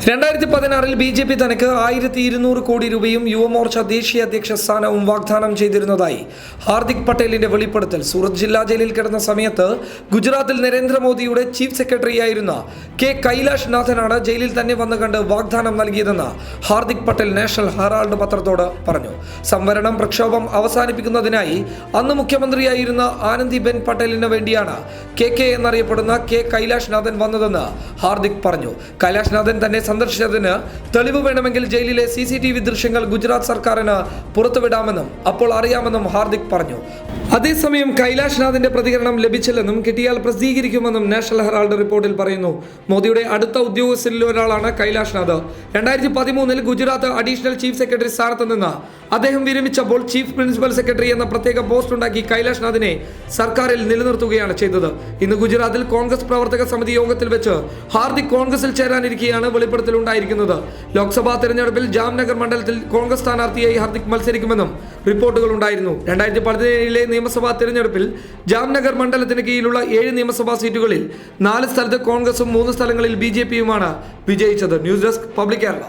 2016 BJP തനിക്ക് 1200 കോടി രൂപയും യുവമോർച്ച ദേശീയ അധ്യക്ഷ സ്ഥാനവും വാഗ്ദാനം ചെയ്തിരുന്നതായി ഹാർദിക് പട്ടേലിന്റെ വെളിപ്പെടുത്തൽ. സൂറത്ത് ജില്ലാ ജയിലിൽ കിടന്ന സമയത്ത് ഗുജറാത്തിൽ നരേന്ദ്രമോദിയുടെ ചീഫ് സെക്രട്ടറിയായിരുന്ന കെ കൈലാഷ് നാഥനാണ് ജയിലിൽ തന്നെ വന്നു കണ്ട് വാഗ്ദാനം നൽകിയതെന്ന് ഹാർദിക് പട്ടേൽ നാഷണൽ ഹെറാൾഡ് പത്രത്തോട് പറഞ്ഞു. സംവരണം പ്രക്ഷോഭം അവസാനിപ്പിക്കുന്നതിനായി അന്ന് മുഖ്യമന്ത്രിയായിരുന്ന ആനന്ദിബെൻ പട്ടേലിന് വേണ്ടിയാണ് കെ എന്നറിയപ്പെടുന്ന കെ കൈലാഷ് നാഥൻ വന്നതെന്ന് ഹാർദിക് പറഞ്ഞു. കൈലാഷ് നാഥൻ തന്നെ സന്ദർശിച്ചതിന് തെളിവ് വേണമെങ്കിൽ ജയിലിലെ CCTV ദൃശ്യങ്ങൾ ഗുജറാത്ത് സർക്കാരിന് പുറത്തുവിടാമെന്നും അപ്പോൾ അറിയാമെന്നും ഹാർദിക് പറഞ്ഞു. അതേസമയം കൈലാഷ് നാഥിന്റെ പ്രതികരണം ലഭിച്ചില്ലെന്നും കിട്ടിയാൽ പ്രസിദ്ധീകരിക്കുമെന്നും നാഷണൽ ഹെറാൾഡ് റിപ്പോർട്ടിൽ പറയുന്നു. മോദിയുടെ അടുത്ത ഉദ്യോഗസ്ഥരിൽ ഒരാളാണ് Kailash Nath. 2013 Gujarat additional chief secretary സ്ഥാനത്ത് നിന്ന് അദ്ദേഹം വിരമിച്ചപ്പോൾ ചീഫ് പ്രിൻസിപ്പൽ സെക്രട്ടറി എന്ന പ്രത്യേക പോസ്റ്റ് ഉണ്ടാക്കി കൈലാഷ് നാഥിനെ സർക്കാരിൽ നിലനിർത്തുകയാണ് ചെയ്തത്. ഇന്ന് ഗുജറാത്തിൽ കോൺഗ്രസ് പ്രവർത്തക സമിതി യോഗത്തിൽ വെച്ച് ഹാർദിക് കോൺഗ്രസിൽ ചേരാനിരിക്കെയാണ് വെളിപ്പെടുത്തൽ ഉണ്ടായിരിക്കുന്നത്. ലോക്സഭാ തെരഞ്ഞെടുപ്പിൽ ജാംനഗർ മണ്ഡലത്തിൽ കോൺഗ്രസ് സ്ഥാനാർത്ഥിയായി ഹാർദിക് മത്സരിക്കുമെന്നും റിപ്പോർട്ടുകൾ ഉണ്ടായിരുന്നു. 2017 നിയമസഭാ തെരഞ്ഞെടുപ്പിൽ ജാംനഗർ മണ്ഡലത്തിന് കീഴിലുള്ള 7 നിയമസഭാ സീറ്റുകളിൽ 4 സ്ഥലത്ത് കോൺഗ്രസും 3 സ്ഥലങ്ങളിൽ BJPയുമാണ് വിജയിച്ചത്. News desk public Kerala.